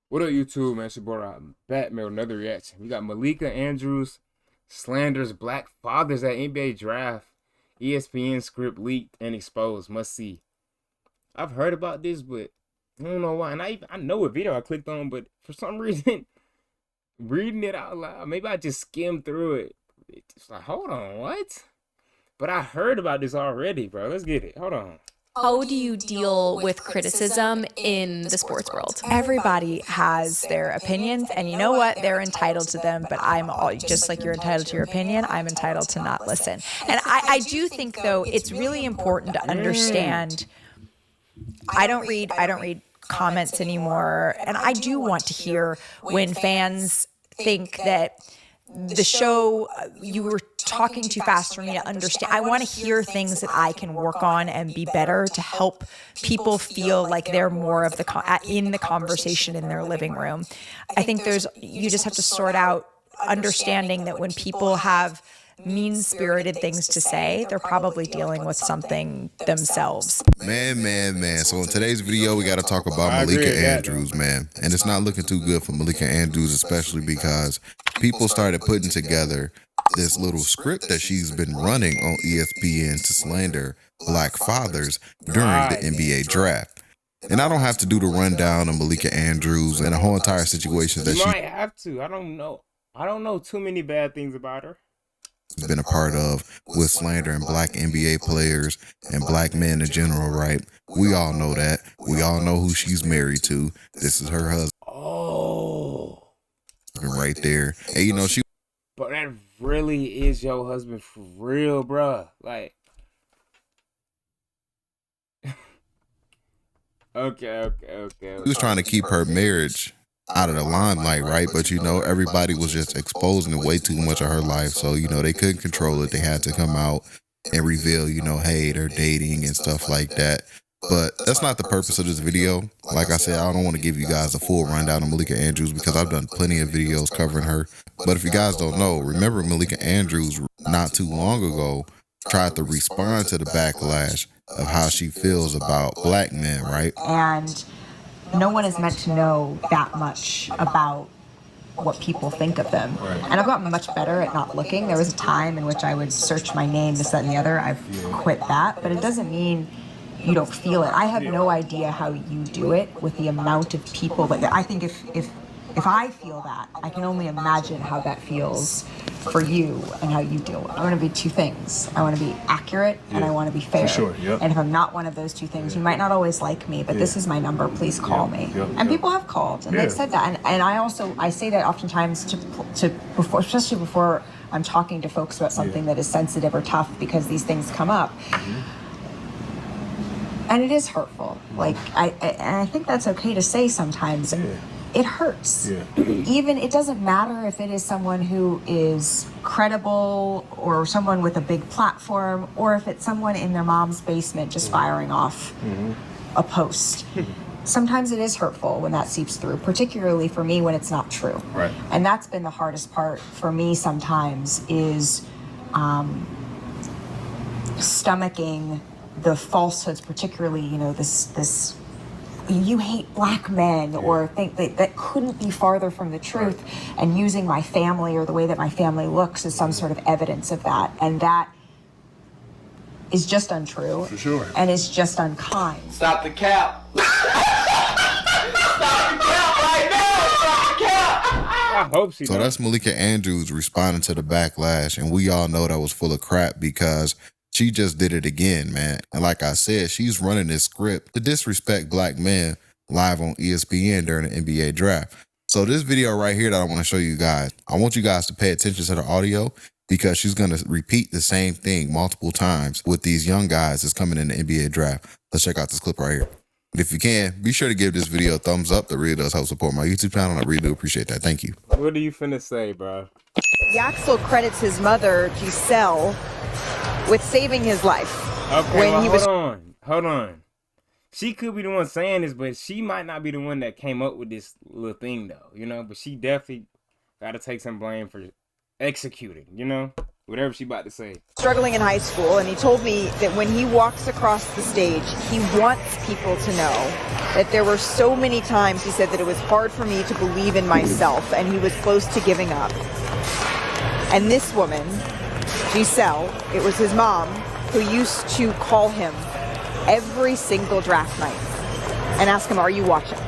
What up, YouTube, man? She brought out Batman, another reaction. We got Malika Andrews, Slanders, Black Fathers at NBA Draft, ESPN script leaked and exposed. Must see. I've heard about this, but I don't know why. And I know what video I clicked on, but for some reason, reading it out loud, maybe I just skimmed through it. It's like, hold on, what? But I heard about this already, bro. Let's get it. Hold on. How do you deal with criticism in the sports world? Everybody has their opinions, and you know what? They're entitled to them, but I'm all, just like you're entitled to your opinion, I'm entitled to not listen. And I do think, though, it's really important to understand. I don't read comments anymore, and I do want to hear when fans think that the show, you were talking too fast for me to understand. I want to hear things that I can work on and be better to help people feel like they're more of in the conversation in their living room. I think you just have to sort out understanding that when people have mean-spirited things to say, they're probably dealing with something themselves. Man. So in today's video, we got to talk about Malika Andrews, man. And it's not looking too good for Malika Andrews, especially because people started putting together this little script that she's been running on ESPN to slander Black fathers during the NBA draft. And I don't have to do the rundown of Malika Andrews and the whole entire situation that You might have to. I don't know. I don't know too many bad things about her. Been a part of with slandering black NBA players and black men in general, right? We all know that. We all know who she's married to. This is her husband. Oh. Right there. And you know, But that really is your husband for real, bruh. Like. Okay. She was trying to keep her marriage out of the limelight, right? But you know, everybody was just exposing way too much of her life. So, you know, they couldn't control it. They had to come out and reveal, you know, hey, they're dating and stuff like that. But that's not the purpose of this video. Like I said, I don't want to give you guys a full rundown of Malika Andrews because I've done plenty of videos covering her. But if you guys don't know, remember Malika Andrews not too long ago tried to respond to the backlash of how she feels about black men, right? And no one is meant to know that much about what people think of them. Right. And I've gotten much better at not looking. There was a time in which I would search my name, this, that, and the other. I've quit that, but it doesn't mean you don't feel it. I have no idea how you do it with the amount of people. But I think if I feel that, I can only imagine how that feels for you and how you deal with it. I want to be two things. I want to be accurate and I want to be fair. Sure, yep. And if I'm not one of those two things, you might not always like me, but this is my number. Please call me. And people have called and they've said that. And I say that oftentimes to before, especially before I'm talking to folks about something that is sensitive or tough, because these things come up. And it is hurtful. Like I think that's okay to say sometimes. It hurts. Even it doesn't matter if it is someone who is credible or someone with a big platform, or if it's someone in their mom's basement just firing off a post. Sometimes it is hurtful when that seeps through, particularly for me when it's not true. Right. And that's been the hardest part for me sometimes, is stomaching the falsehoods, particularly, you know, this you hate black men, or think that couldn't be farther from the truth, and using my family or the way that my family looks as some sort of evidence of that. And that is just untrue. For sure. And is just unkind. Stop the cap. Stop the cap right now. Stop the cap. I hope she So does. that's Malika Andrews responding to the backlash, and we all know that was full of crap because she just did it again, man. And like I said, she's running this script to disrespect black men live on ESPN during the NBA draft. So this video right here that I want to show you guys, I want you guys to pay attention to the audio, because she's going to repeat the same thing multiple times with these young guys that's coming in the NBA draft. Let's check out this clip right here. If you can, be sure to give this video a thumbs up. That really does help support my YouTube channel. I really do appreciate that. Thank you. What are you finna say, bro? Yaxel credits his mother, Giselle, with saving his life. Okay, when well, he was hold on. She could be the one saying this, but she might not be the one that came up with this little thing, though, you know? But she definitely got to take some blame for executing, you know? whatever she about to say. Struggling in high school, and he told me that when he walks across the stage, he wants people to know that there were so many times, he said, that it was hard for me to believe in myself, and he was close to giving up. And this woman, Giselle, it was his mom, who used to call him every single draft night and ask him, are you watching?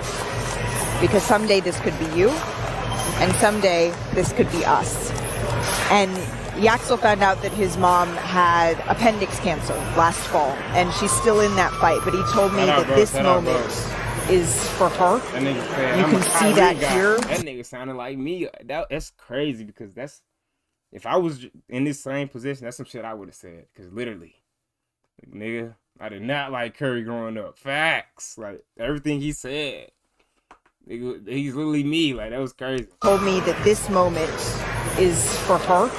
Because someday this could be you, and someday this could be us. And Yaxel found out that his mom had appendix cancer last fall, and she's still in that fight. But he told me that this moment is for her. You can see that here. That nigga sounded like me. That's crazy, because that's, if I was in this same position, that's some shit I would have said. Because literally, like, nigga, I did not like Curry growing up. Facts. Like, everything he said. Nigga, he's literally me. Like, that was crazy. Told me that this moment is for her.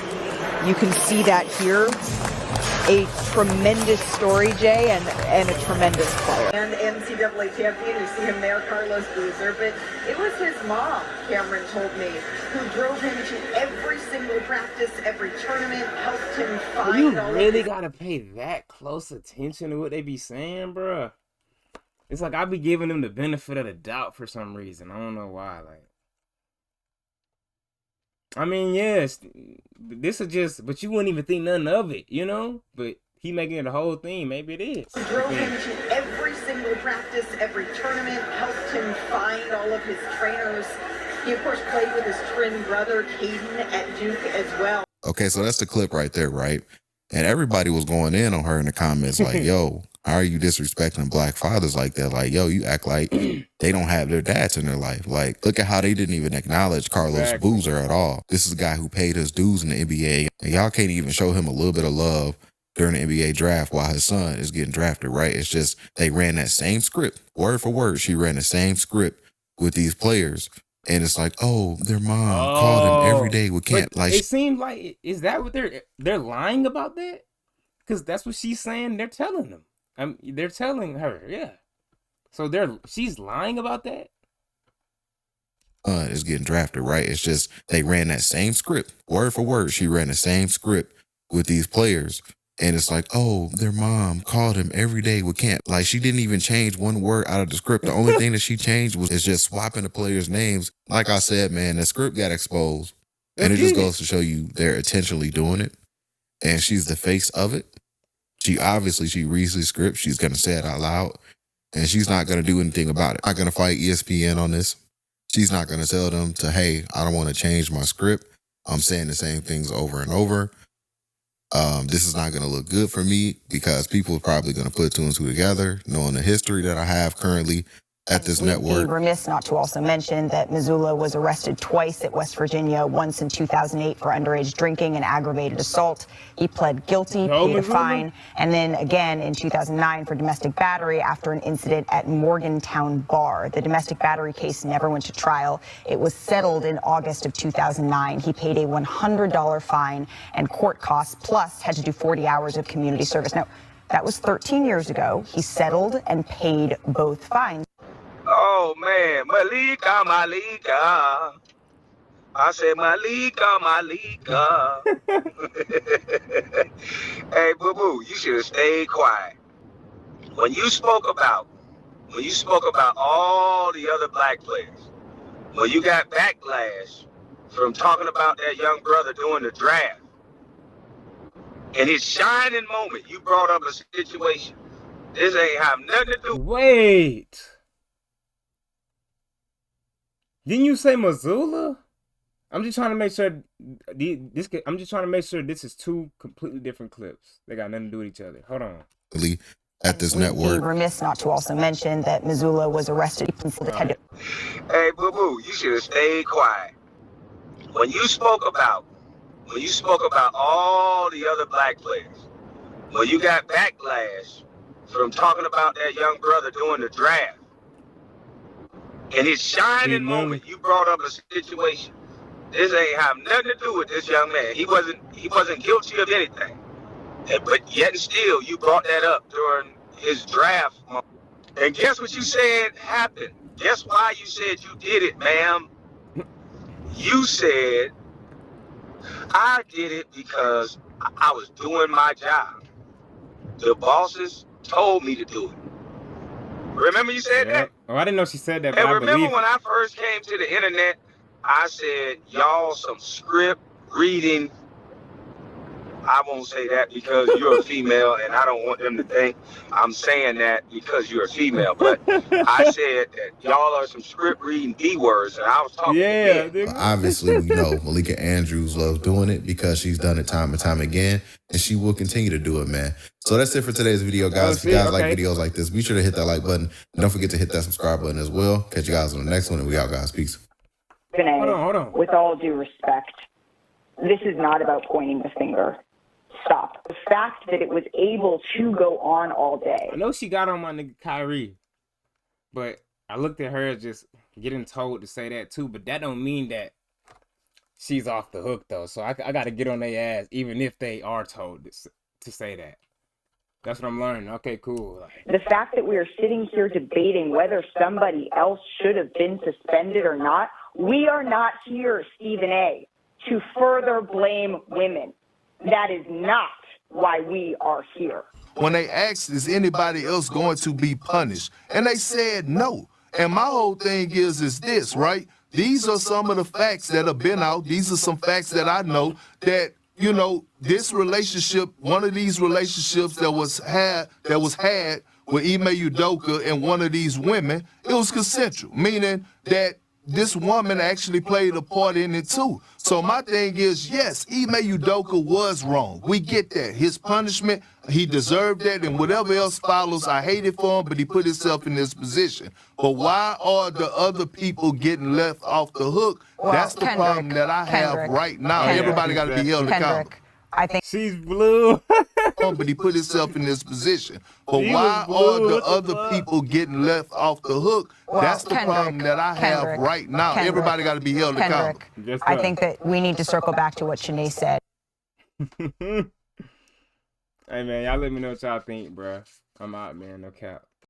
You can see that here. A tremendous story, Jay, and a tremendous player. And NCAA champion, you see him there, Carlos Boozer, but it was his mom, Cameron told me, who drove him to every single practice, every tournament, helped him find You really gotta pay that close attention to what they be saying, bruh. It's like I be giving them the benefit of the doubt for some reason. I don't know why. Like, I mean, yes, this is just, but you wouldn't even think nothing of it, you know? But he making it a whole thing. Maybe it is. Drove him to every single practice, every tournament, helped him find all of his trainers. He, of course, played with his twin brother, Caden, at Duke as well. Okay, so that's the clip right there, right? And everybody was going in on her in the comments like, yo, how are you disrespecting black fathers like that? Like, yo, you act like they don't have their dads in their life. Like, look at how they didn't even acknowledge Carlos Boozer at all. This is a guy who paid his dues in the NBA, and y'all can't even show him a little bit of love during the NBA draft while his son is getting drafted, right? It's just they ran that same script, word for word. She ran the same script with these players. And it's like, oh, their mom called him every day with camp. Like, it seems like, is that what they're lying about that? Because that's what she's saying. They're telling them. They're telling her, yeah. So she's lying about that. Is getting drafted, right? It's just they ran that same script, word for word. She ran the same script with these players. And it's like, oh, their mom called him every day with camp. Like, she didn't even change one word out of the script. The only thing that she changed is just swapping the players' names. Like I said, man, the script got exposed. And it just goes to show you they're intentionally doing it. And she's the face of it. She reads the script. She's going to say it out loud. And she's not going to do anything about it. Not going to fight ESPN on this. She's not going to tell them hey, I don't want to change my script. I'm saying the same things over and over. This is not going to look good for me because people are probably going to put two and two together, knowing the history that I have currently at this network. We'd be remiss not to also mention that Missoula was arrested twice at West Virginia, once in 2008 for underage drinking and aggravated assault. He pled guilty, paid a fine, and then again in 2009 for domestic battery after an incident at Morgantown Bar. The domestic battery case never went to trial. It was settled in August of 2009. He paid a $100 fine and court costs, plus had to do 40 hours of community service. Now, that was 13 years ago. He settled and paid both fines. Oh, man, Malika. I said, Malika. Hey, boo-boo, you should have stayed quiet. When you spoke about all the other black players, when you got backlash from talking about that young brother doing the draft, in his shining moment, you brought up a situation. This ain't have nothing to do. Wait. Didn't you say Missoula? I'm just trying to make sure this is two completely different clips. They got nothing to do with each other. Hold on. At this We'd network. be remiss not to also mention that Missoula was arrested. Hey, boo-boo, you should have stayed quiet. When you spoke about all the other black players, when you got backlash from talking about that young brother doing the draft, in his shining moment, you brought up a situation. This ain't have nothing to do with this young man. He wasn't guilty of anything. But yet and still, you brought that up during his draft. And guess what you said happened? Guess why you said you did it, ma'am? You said, I did it because I was doing my job. The bosses told me to do it. Remember you said that? Oh, I didn't know she said that, but And I remember believe when I first came to the internet, I said, y'all some script reading. I won't say that because you're a female and I don't want them to think I'm saying that because you're a female. But I said that y'all are some script reading B words and I was talking to yeah, men. nigga. Obviously, we know Malika Andrews loves doing it because she's done it time and time again, and she will continue to do it, man. So that's it for today's video, guys. If you guys like videos like this, be sure to hit that like button. And don't forget to hit that subscribe button as well. Catch you guys on the next one, and we out, guys. Peace. Hold on. With all due respect, this is not about pointing the finger. Stop. The fact that it was able to go on all day. I know she got on my nigga Kyrie, but I looked at her as just getting told to say that too, but that don't mean that she's off the hook though. So I got to get on their ass even if they are told to say that. That's what I'm learning. Okay, cool. The fact that we are sitting here debating whether somebody else should have been suspended or not, we are not here, Stephen A., to further blame women. That is not why we are here. When they asked, is anybody else going to be punished? And they said no. And my whole thing is this, right? These are some of the facts that have been out. These are some facts that I know that, you know, this relationship, one of these relationships that was had with Ime Udoka and one of these women, it was consensual, meaning that this woman actually played a part in it too. So my thing is, yes, Ime Udoka was wrong. We get that. His punishment, he deserved that, and whatever else follows, I hate it for him, but he put himself in this position. But why are the other people getting left off the hook? Well, that's the problem that I have right now. Everybody got to be held accountable. I think she's blue. But he put himself in this position. But why are the other people getting left off the hook? That's the problem that I have right now. Everybody got to be held accountable. I think that we need to circle back to what Shanae said. Hey man, y'all let me know what y'all think, bro. I'm out, man. No cap.